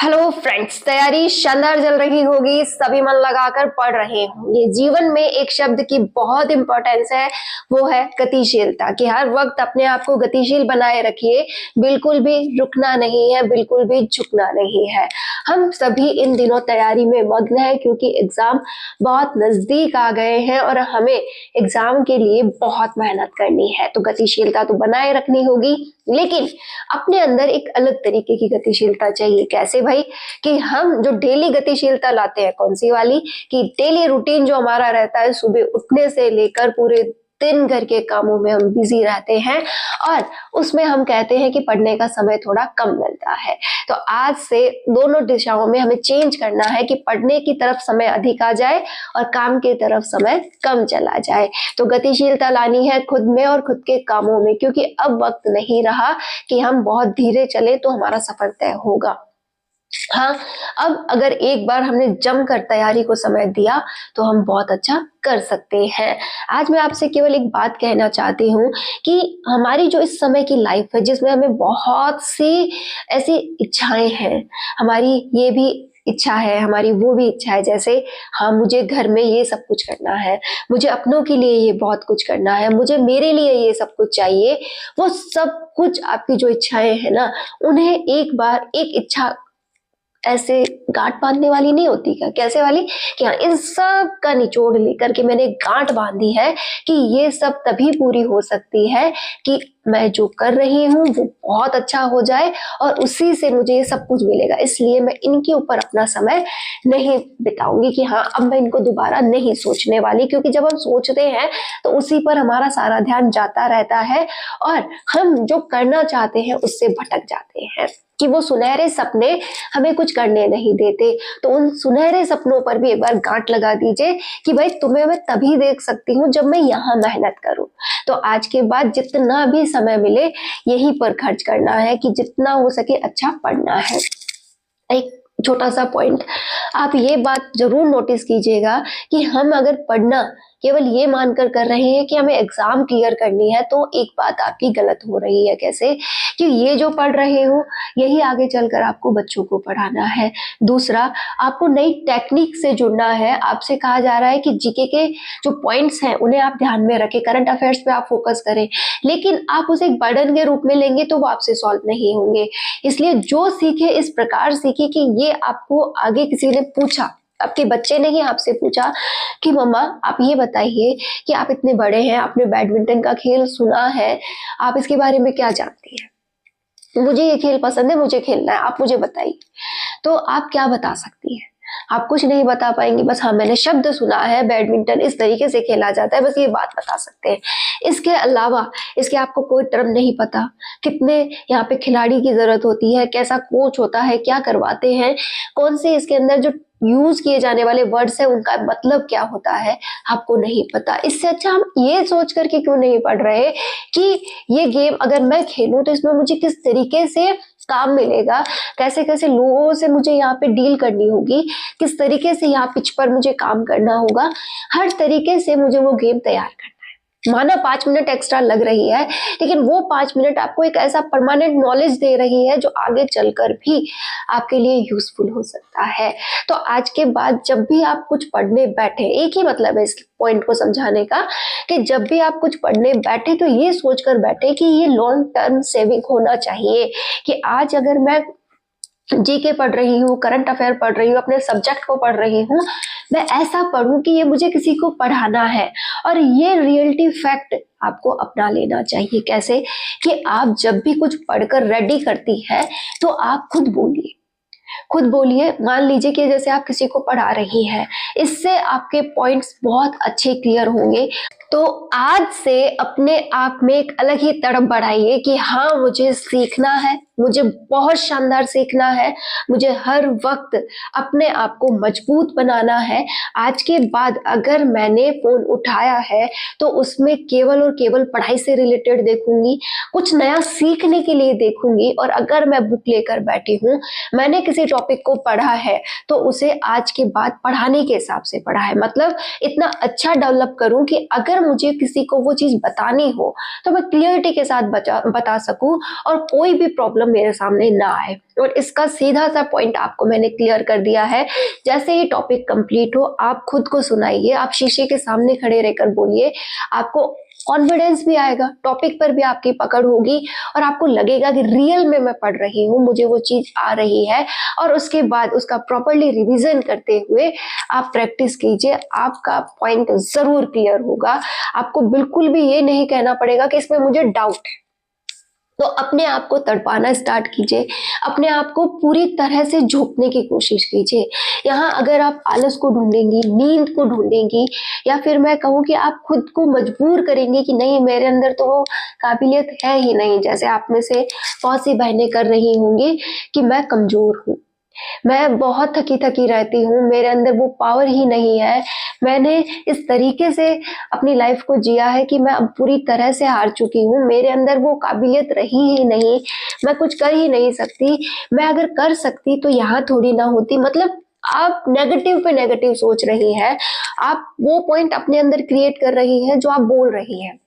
Hello friends, तैयारी शानदार चल रही होगी। सभी मन लगाकर पढ़ रहे होंगे। जीवन में एक शब्द की बहुत इंपॉर्टेंस है, वो है गतिशीलता। कि हर वक्त अपने आप को गतिशील बनाए रखिए, बिल्कुल भी रुकना नहीं है, बिल्कुल भी झुकना नहीं है। हम सभी इन दिनों तैयारी में मग्न है क्योंकि एग्जाम बहुत नजदीक आ गए हैं और हमें एग्जाम के लिए बहुत मेहनत करनी है। तो गतिशीलता तो बनाए रखनी होगी, लेकिन अपने अंदर एक अलग तरीके की गतिशीलता चाहिए। कैसे भाई? कि हम जो डेली गतिशीलता लाते हैं, कौन सी वाली? कि डेली रूटीन जो हमारा रहता है, सुबह उठने से लेकर पूरे दिन घर के कामों में हम बिजी रहते हैं और उसमें हम कहते हैं कि पढ़ने का समय थोड़ा कम मिलता है। तो आज से दोनों दिशाओं में हमें चेंज करना है कि पढ़ने की तरफ समय अधिक आ जाए और काम की तरफ समय कम चला जाए। तो गतिशीलता लानी है खुद में और खुद के कामों में, क्योंकि अब वक्त नहीं रहा कि हम बहुत धीरे चले तो हमारा सफर तय होगा। हाँ, अब अगर एक बार हमने जमकर तैयारी को समय दिया तो हम बहुत अच्छा कर सकते हैं। आज मैं आपसे केवल एक बात कहना चाहती हूँ कि हमारी जो इस समय की लाइफ है, जिसमें हमें बहुत सी ऐसी इच्छाएं हैं, हमारी ये भी इच्छा है, हमारी वो भी इच्छा है। जैसे हाँ, मुझे घर में ये सब कुछ करना है, मुझे अपनों के लिए ये बहुत कुछ करना है, मुझे मेरे लिए ये सब कुछ चाहिए। वो सब कुछ आपकी जो इच्छाएं हैं ना, उन्हें एक बार एक इच्छा ऐसे गांठ बांधने वाली नहीं होती क्या? कैसे वाली? कि हाँ, इन सब का निचोड़ लेकर के मैंने गांठ बांधी है कि ये सब तभी पूरी हो सकती है कि मैं जो कर रही हूँ वो बहुत अच्छा हो जाए और उसी से मुझे ये सब कुछ मिलेगा। इसलिए मैं इनके ऊपर अपना समय नहीं बिताऊंगी कि हाँ, अब मैं इनको दोबारा नहीं सोचने वाली। क्योंकि जब हम सोचते हैं तो उसी पर हमारा सारा ध्यान जाता रहता है और हम जो करना चाहते हैं उससे भटक जाते हैं कि वो सुनहरे सपने हमें कुछ करने नहीं देते। तो उन सुनहरे सपनों पर भी एक बार गांठ लगा दीजिए कि भाई, तुम्हें मैं तभी देख सकती हूँ जब मैं यहाँ मेहनत करूँ। तो आज के बाद जितना भी समय मिले यहीं पर खर्च करना है कि जितना हो सके अच्छा पढ़ना है। एक छोटा सा पॉइंट, आप ये बात जरूर नोटिस कीजिएगा कि हम अगर पढ़ना केवल ये मानकर कर रहे हैं कि हमें एग्जाम क्लियर करनी है, तो एक बात आपकी गलत हो रही है। कैसे? कि ये जो पढ़ रहे हो यही आगे चलकर आपको बच्चों को पढ़ाना है। दूसरा, आपको नई टेक्निक से जुड़ना है। आपसे कहा जा रहा है कि जीके के जो पॉइंट्स हैं उन्हें आप ध्यान में रखें, करंट अफेयर्स पे आप फोकस करें, लेकिन आप उसे एक बर्डन के रूप में लेंगे तो वो आपसे सॉल्व नहीं होंगे। इसलिए जो सीखे इस प्रकार सीखे कि ये आपको आगे किसी ने पूछा, आपके बच्चे ने ही आपसे पूछा कि मम्मा आप ये बताइए कि आप इतने बड़े हैं, आपने बैडमिंटन का खेल सुना है, आप इसके बारे में क्या जानती हैं? मुझे ये खेल पसंद है, मुझे खेलना है, आप मुझे बताइए। तो आप क्या बता सकती हैं? आप कुछ नहीं बता पाएंगी। बस हाँ, मैंने शब्द सुना है, बैडमिंटन इस तरीके से खेला जाता है, बस ये बात बता सकते हैं। इसके अलावा इसके आपको कोई टर्म नहीं पता, कितने यहाँ पे खिलाड़ी की जरूरत होती है, कैसा कोच होता है, क्या करवाते हैं, कौन से इसके अंदर जो यूज किए जाने वाले वर्ड्स है उनका मतलब क्या होता है, आपको नहीं पता। इससे अच्छा हम ये सोच करके क्यों नहीं पढ़ रहे कि ये गेम अगर मैं खेलूं तो इसमें मुझे किस तरीके से काम मिलेगा, कैसे कैसे लोगों से मुझे यहाँ पे डील करनी होगी, किस तरीके से यहाँ पिच पर मुझे काम करना होगा, हर तरीके से मुझे वो गेम तैयार करना है। माना 5 मिनट एक्स्ट्रा लग रही है, लेकिन वो 5 मिनट आपको एक ऐसा परमानेंट नॉलेज दे रही है जो आगे चलकर भी आपके लिए यूजफुल हो सकता है। तो आज के बाद जब भी आप कुछ पढ़ने बैठे, एक ही मतलब है इस पॉइंट को समझाने का कि जब भी आप कुछ पढ़ने बैठे तो ये सोचकर बैठे कि ये लॉन्ग टर्म सेविंग होना चाहिए। कि आज अगर मैं जीके पढ़ रही हूँ, करंट अफेयर पढ़ रही हूँ, अपने सब्जेक्ट को पढ़ रही हूँ, मैं ऐसा पढ़ूं कि ये मुझे किसी को पढ़ाना है। और ये रियलिटी फैक्ट आपको अपना लेना चाहिए। कैसे? कि आप जब भी कुछ पढ़कर रेडी करती है तो आप खुद बोलिए, खुद बोलिए। मान लीजिए कि जैसे आप किसी को पढ़ा रही हैं, इससे आपके पॉइंट्स बहुत अच्छे क्लियर होंगे। तो आज से अपने आप में एक अलग ही तड़प बढ़ाइए कि हाँ, मुझे सीखना है, मुझे बहुत शानदार सीखना है, मुझे हर वक्त अपने आप को मजबूत बनाना है। आज के बाद अगर मैंने फोन उठाया है तो उसमें केवल और केवल पढ़ाई से रिलेटेड देखूंगी, कुछ नया सीखने के लिए देखूंगी। और अगर मैं बुक लेकर बैठी हूँ, मैंने किसी टॉपिक को पढ़ा है तो उसे आज के बाद पढ़ाने के हिसाब से पढ़ा है। मतलब इतना अच्छा डेवलप करूं कि अगर मुझे किसी को वो चीज बतानी हो तो मैं क्लियरिटी के साथ बता सकूं और कोई भी प्रॉब्लम प्रॉब्लम मेरे सामने ना आए। और इसका सीधा सा पॉइंट आपको मैंने क्लियर कर दिया है। जैसे ही टॉपिक कंप्लीट हो आप खुद को सुनाइए, आप शीशे के सामने खड़े रहकर बोलिए, आपको कॉन्फिडेंस भी आएगा, टॉपिक पर भी आपकी पकड़ होगी और आपको लगेगा कि रियल में मैं पढ़ रही हूँ, मुझे वो चीज आ रही है। और उसके बाद उसका प्रॉपरली रिवीजन करते हुए आप प्रैक्टिस कीजिए, आपका पॉइंट जरूर क्लियर होगा। आपको बिल्कुल भी ये नहीं कहना पड़ेगा कि इसमें मुझे डाउट है। तो अपने आप को तड़पाना स्टार्ट कीजिए, अपने आप को पूरी तरह से झोंकने की कोशिश कीजिए। यहाँ अगर आप आलस को ढूंढेंगी, नींद को ढूंढेंगी, या फिर मैं कहूँ कि आप खुद को मजबूर करेंगे कि नहीं मेरे अंदर तो वो काबिलियत है ही नहीं, जैसे आप में से बहुत सी बहनें कर रही होंगी कि मैं कमजोर हूँ, मैं बहुत थकी थकी रहती हूँ, मेरे अंदर वो पावर ही नहीं है, मैंने इस तरीके से अपनी लाइफ को जिया है कि मैं अब पूरी तरह से हार चुकी हूँ, मेरे अंदर वो काबिलियत रही ही नहीं, मैं कुछ कर ही नहीं सकती, मैं अगर कर सकती तो यहाँ थोड़ी ना होती। मतलब आप नेगेटिव पे नेगेटिव सोच रही हैं, आप वो पॉइंट अपने अंदर क्रिएट कर रही हैं जो आप बोल रही हैं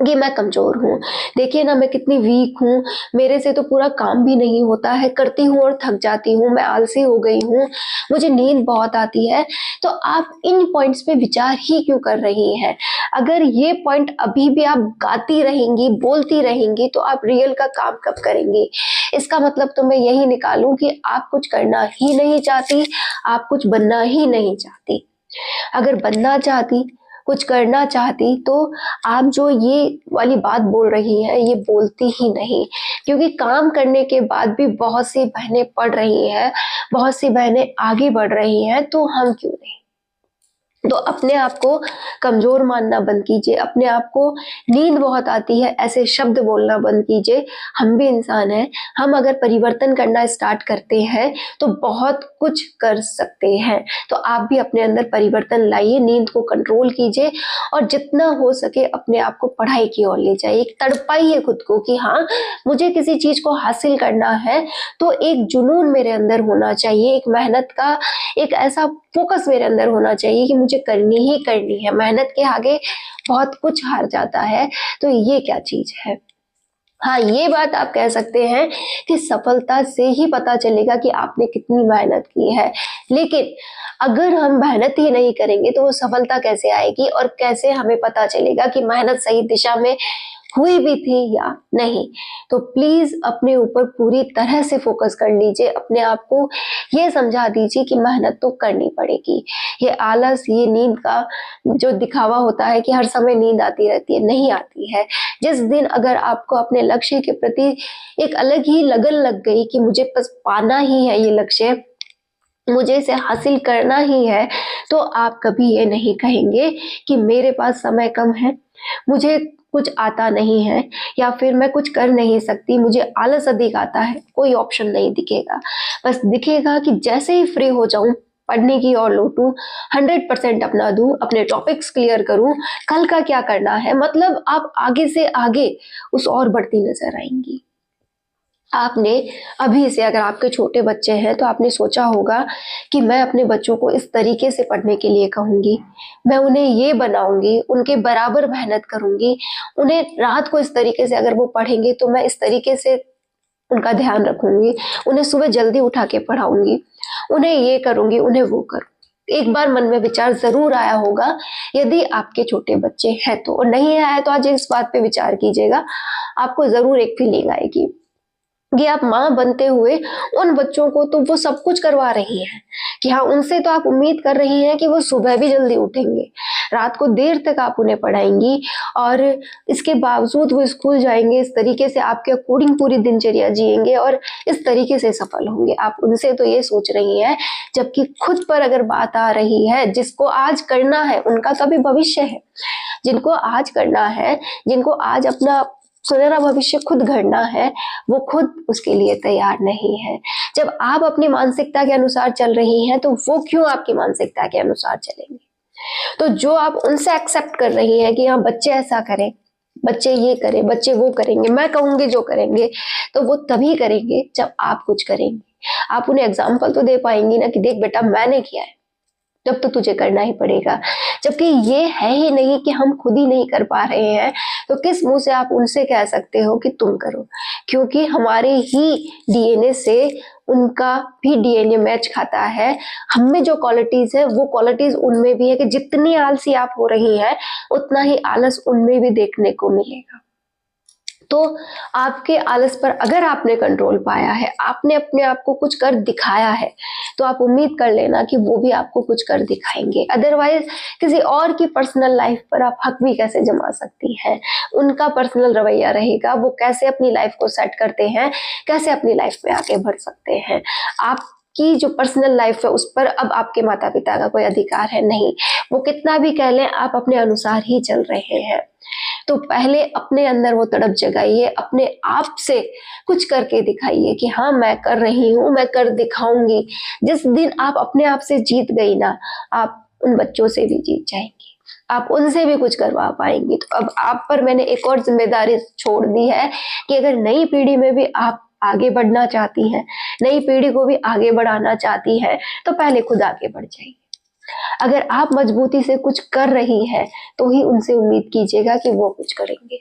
कि मैं कमजोर हूँ, देखिए ना मैं कितनी वीक हूँ, मेरे से तो पूरा काम भी नहीं होता है, करती हूँ और थक जाती हूँ, मैं आलसी हो गई हूँ, मुझे नींद बहुत आती है। तो आप इन पॉइंट्स पे विचार ही क्यों कर रही हैं? अगर ये पॉइंट अभी भी आप गाती रहेंगी, बोलती रहेंगी, तो आप रियल का काम कब करेंगी? इसका मतलब तो मैं यही निकालूं कि आप कुछ करना ही नहीं चाहती, आप कुछ बनना ही नहीं चाहती। अगर बनना चाहती, कुछ करना चाहती, तो आप जो ये वाली बात बोल रही हैं ये बोलती ही नहीं। क्योंकि काम करने के बाद भी बहुत सी बहनें पढ़ रही हैं, बहुत सी बहनें आगे बढ़ रही हैं, तो हम क्यों नहीं? तो अपने आप को कमजोर मानना बंद कीजिए, अपने आप को नींद बहुत आती है ऐसे शब्द बोलना बंद कीजिए। हम भी इंसान हैं, हम अगर परिवर्तन करना स्टार्ट करते हैं तो बहुत कुछ कर सकते हैं। तो आप भी अपने अंदर परिवर्तन लाइए, नींद को कंट्रोल कीजिए और जितना हो सके अपने आप को पढ़ाई की ओर ले जाइए। तड़पाइए खुद को कि हाँ मुझे किसी चीज को हासिल करना है, तो एक जुनून मेरे अंदर होना चाहिए, एक मेहनत का एक ऐसा फोकस मेरे अंदर होना चाहिए कि मुझे करनी ही करनी है। मेहनत के आगे बहुत कुछ हार जाता है, तो ये क्या चीज है? हाँ, ये बात आप कह सकते हैं कि सफलता से ही पता चलेगा कि आपने कितनी मेहनत की है। लेकिन अगर हम मेहनत ही नहीं करेंगे तो वो सफलता कैसे आएगी और कैसे हमें पता चलेगा कि मेहनत सही दिशा में हुई भी थी या नहीं? तो प्लीज अपने ऊपर पूरी तरह से फोकस कर लीजिए, अपने आप को ये समझा दीजिए कि मेहनत तो करनी पड़ेगी। ये आलस, ये नींद का जो दिखावा होता है कि हर समय नींद आती रहती है, नहीं आती है। जिस दिन अगर आपको अपने लक्ष्य के प्रति एक अलग ही लगन लग गई कि मुझे बस पाना ही है ये लक्ष्य, मुझे इसे हासिल करना ही है, तो आप कभी ये नहीं कहेंगे कि मेरे पास समय कम है, मुझे कुछ आता नहीं है, या फिर मैं कुछ कर नहीं सकती, मुझे आलस अधिक आता है। कोई ऑप्शन नहीं दिखेगा, बस दिखेगा कि जैसे ही फ्री हो जाऊं पढ़ने की ओर लौटूं, 100% अपना दूं, अपने टॉपिक्स क्लियर करूं, कल का क्या करना है। मतलब आप आगे से आगे उस ओर बढ़ती नजर आएंगी। आपने अभी से, अगर आपके छोटे बच्चे हैं तो आपने सोचा होगा कि मैं अपने बच्चों को इस तरीके से पढ़ने के लिए कहूंगी, मैं उन्हें ये बनाऊंगी, उनके बराबर मेहनत करूंगी, उन्हें रात को इस तरीके से अगर वो पढ़ेंगे तो मैं इस तरीके से उनका ध्यान रखूंगी, उन्हें सुबह जल्दी उठा के पढ़ाऊंगी, उन्हें ये करूंगी, उन्हें वो करूंगी। एक बार मन में विचार जरूर आया होगा, यदि आपके छोटे बच्चे हैं तो। और नहीं आया तो आज इस बात पे विचार कीजिएगा, आपको जरूर एक फीलिंग आएगी कि आप माँ बनते हुए उन बच्चों को तो वो सब कुछ करवा रही हैं कि हाँ उनसे तो आप उम्मीद कर रही हैं कि वो सुबह भी जल्दी उठेंगे, रात को देर तक आप उन्हें पढ़ाएंगी, और इसके बावजूद वो स्कूल जाएंगे, इस तरीके से आपके अकॉर्डिंग पूरी दिनचर्या जिएंगे और इस तरीके से सफल होंगे। आप उनसे तो ये सोच रही हैं, जबकि खुद पर अगर बात आ रही है, जिसको आज करना है उनका तो अभी भविष्य है, जिनको आज करना है, जिनको आज अपना सुनहरा भविष्य खुद गढ़ना है, वो खुद उसके लिए तैयार नहीं है। जब आप अपनी मानसिकता के अनुसार चल रही हैं तो वो क्यों आपकी मानसिकता के अनुसार चलेंगे? तो जो आप उनसे एक्सेप्ट कर रही हैं कि हाँ बच्चे ऐसा करें, बच्चे ये करें, बच्चे वो करेंगे, मैं कहूंगी जो करेंगे, तो वो तभी करेंगे जब आप कुछ करेंगे। आप उन्हें एग्जाम्पल तो दे पाएंगी ना कि देख बेटा मैंने किया है, तब तो तुझे करना ही पड़ेगा। जबकि ये है ही नहीं कि हम खुद ही नहीं कर पा रहे हैं, तो किस मुंह से आप उनसे कह सकते हो कि तुम करो, क्योंकि हमारे ही डीएनए से उनका भी डीएनए मैच खाता है। हम में जो क्वालिटीज है वो क्वालिटीज उनमें भी है कि जितनी आलसी आप हो रही हैं उतना ही आलस उनमें भी देखने को मिलेगा। तो आपके आलस पर अगर आपने कंट्रोल पाया है, आपने अपने आप को कुछ कर दिखाया है, तो आप उम्मीद कर लेना कि वो भी आपको कुछ कर दिखाएंगे। अदरवाइज किसी और की पर्सनल लाइफ पर आप हक भी कैसे जमा सकती हैं? उनका पर्सनल रवैया रहेगा, वो कैसे अपनी लाइफ को सेट करते हैं, कैसे अपनी लाइफ में आगे बढ़ सकते हैं। आप की जो पर्सनल लाइफ है उस पर अब आपके माता पिता का कोई अधिकार है नहीं। वो कितना भी कह लें, आप अपने अनुसार ही चल रहे हैं। तो पहले अपने अंदर वो तड़प जगाइए, अपने आप से कुछ करके दिखाइए कि हाँ मैं कर रही हूँ, मैं कर दिखाऊंगी। जिस दिन आप अपने आप से जीत गई ना, आप उन बच्चों से भी जीत जाएंगी, आप उनसे भी कुछ करवा पाएंगी। तो अब आप पर मैंने एक और जिम्मेदारी छोड़ दी है कि अगर नई पीढ़ी में भी आप आगे बढ़ना चाहती हैं, नई पीढ़ी को भी आगे बढ़ाना चाहती हैं, तो पहले खुद आगे बढ़ जाइए। अगर आप मजबूती से कुछ कर रही हैं तो ही उनसे उम्मीद कीजिएगा कि वो कुछ करेंगे।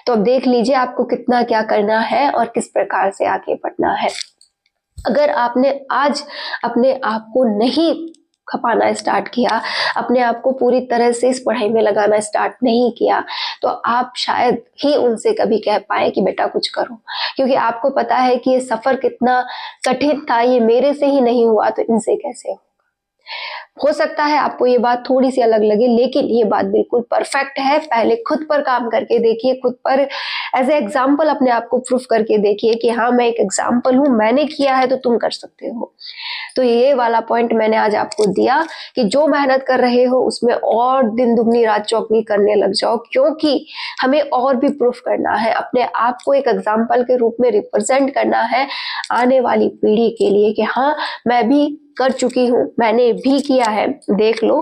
तो अब देख लीजिए आपको कितना क्या करना है और किस प्रकार से आगे बढ़ना है। अगर आपने आज अपने आप को नहीं खपाना स्टार्ट किया, अपने आप को पूरी तरह से इस पढ़ाई में लगाना स्टार्ट नहीं किया, तो आप शायद ही उनसे कभी कह पाए कि बेटा कुछ करो, क्योंकि आपको पता है कि ये सफर कितना कठिन था। ये मेरे से ही नहीं हुआ तो इनसे कैसे हो सकता है आपको ये बात थोड़ी सी अलग लगे, लेकिन ये बात बिल्कुल परफेक्ट है। पहले खुद पर काम करके देखिए, खुद पर एज ए एग्जाम्पल अपने आप को प्रूफ करके देखिए कि हाँ मैं एक एग्जाम्पल हूँ, मैंने किया है तो तुम कर सकते हो। तो ये वाला पॉइंट मैंने आज आपको दिया कि जो मेहनत कर रहे हो उसमें और दिन दुगनी रात चौगनी करने लग जाओ, क्योंकि हमें और भी प्रूफ करना है, अपने आप को एक एग्जाम्पल के रूप में रिप्रेजेंट करना है आने वाली पीढ़ी के लिए कि हाँ मैं भी कर चुकी हूँ, मैंने भी किया है, देख लो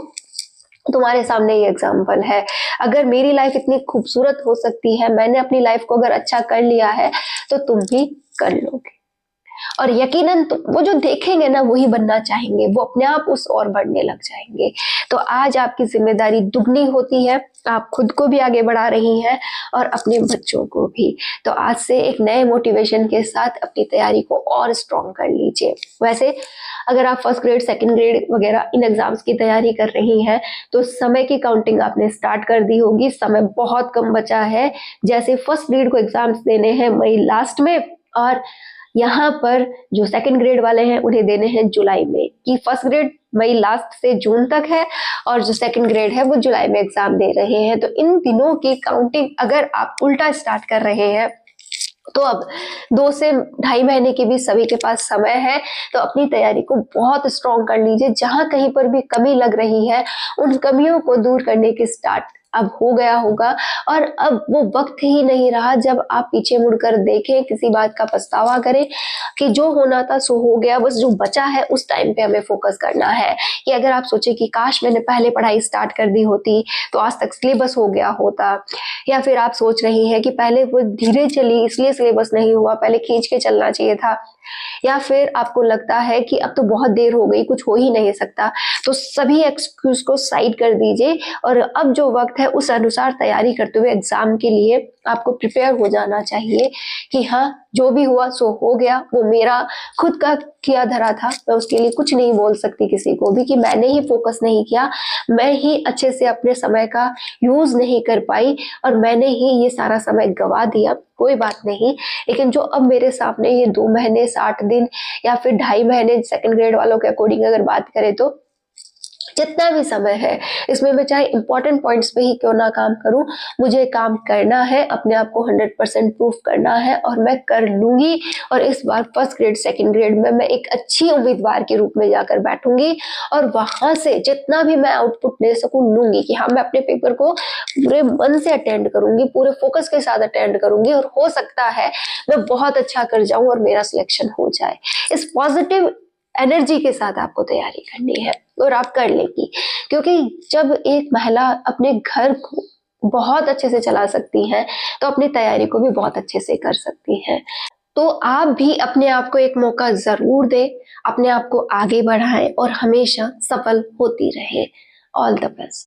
तुम्हारे सामने ये एग्जाम्पल है। अगर मेरी लाइफ इतनी खूबसूरत हो सकती है, मैंने अपनी लाइफ को अगर अच्छा कर लिया है, तो तुम भी कर लोगे। और यकीनन तो वो जो देखेंगे ना वही बनना चाहेंगे, वो अपने आप उस ओर बढ़ने लग जाएंगे। तो आज आपकी जिम्मेदारी दुगनी होती है, आप खुद को भी आगे बढ़ा रही हैं और अपने बच्चों को भी। तो आज से एक नए मोटिवेशन के साथ अपनी तैयारी को और स्ट्रॉन्ग कर लीजिए। वैसे अगर आप फर्स्ट ग्रेड, सेकंड ग्रेड वगैरह इन एग्जाम्स की तैयारी कर रही हैं तो समय की काउंटिंग आपने स्टार्ट कर दी होगी, समय बहुत कम बचा है। जैसे फर्स्ट ग्रेड को एग्जाम्स देने हैं मई लास्ट में, और यहाँ पर जो सेकंड ग्रेड वाले हैं उन्हें देने हैं जुलाई में। कि फर्स्ट ग्रेड मई लास्ट से जून तक है और जो सेकंड ग्रेड है वो जुलाई में एग्जाम दे रहे हैं। तो इन दिनों की काउंटिंग अगर आप उल्टा स्टार्ट कर रहे हैं तो अब 2 से 2.5 महीने के भी सभी के पास समय है। तो अपनी तैयारी को बहुत स्ट्रॉन्ग कर लीजिए। जहां कहीं पर भी कमी लग रही है उन कमियों को दूर करने की स्टार्ट अब हो गया होगा, और अब वो वक्त ही नहीं रहा जब आप पीछे मुड़कर देखें, किसी बात का पछतावा करें कि जो होना था सो हो गया, बस जो बचा है उस टाइम पे हमें फोकस करना है। कि अगर आप सोचे कि काश मैंने पहले पढ़ाई स्टार्ट कर दी होती तो आज तक सिलेबस हो गया होता, या फिर आप सोच रही हैं कि पहले वो धीरे चली इसलिए सिलेबस नहीं हुआ, पहले खींच के चलना चाहिए था, या फिर आपको लगता है कि अब तो बहुत देर हो गई, कुछ हो ही नहीं सकता, तो सभी एक्सक्यूज को साइड कर दीजिए और अब जो वक्त है उस अनुसार तैयारी करते हुए एग्जाम के लिए आपको प्रिपेयर हो जाना चाहिए कि हाँ जो भी हुआ सो हो गया, वो मेरा खुद का किया धरा था, मैं उसके लिए कुछ नहीं बोल सकती किसी को भी कि मैंने ही फोकस नहीं किया, मैं ही अच्छे से अपने समय का यूज नहीं कर पाई और मैंने ही ये सारा समय गवा दिया। कोई बात नहीं, लेकिन जो अब मेरे सामने ये 2 महीने 60 दिन या फिर 2.5 महीने सेकंड ग्रेड वालों के अकॉर्डिंग अगर बात करें तो जितना भी समय है इसमें मैं चाहे इंपॉर्टेंट पॉइंट्स पे ही क्यों ना काम करूं, मुझे काम करना है, अपने आप को 100% प्रूफ करना है और मैं कर लूंगी। और इस बार फर्स्ट ग्रेड सेकंड ग्रेड में मैं एक अच्छी उम्मीदवार के रूप में जाकर बैठूंगी और वहां से जितना भी मैं आउटपुट ले सकूं लूंगी कि हाँ मैं अपने पेपर को पूरे मन से अटेंड करूंगी, पूरे फोकस के साथ अटेंड करूंगी और हो सकता है मैं बहुत अच्छा कर जाऊं और मेरा सिलेक्शन हो जाए। इस पॉजिटिव एनर्जी के साथ आपको तैयारी करनी है और आप कर लेगी, क्योंकि जब एक महिला अपने घर को बहुत अच्छे से चला सकती है तो अपनी तैयारी को भी बहुत अच्छे से कर सकती है। तो आप भी अपने आप को एक मौका जरूर दें, अपने आप को आगे बढ़ाएं और हमेशा सफल होती रहे। All the best.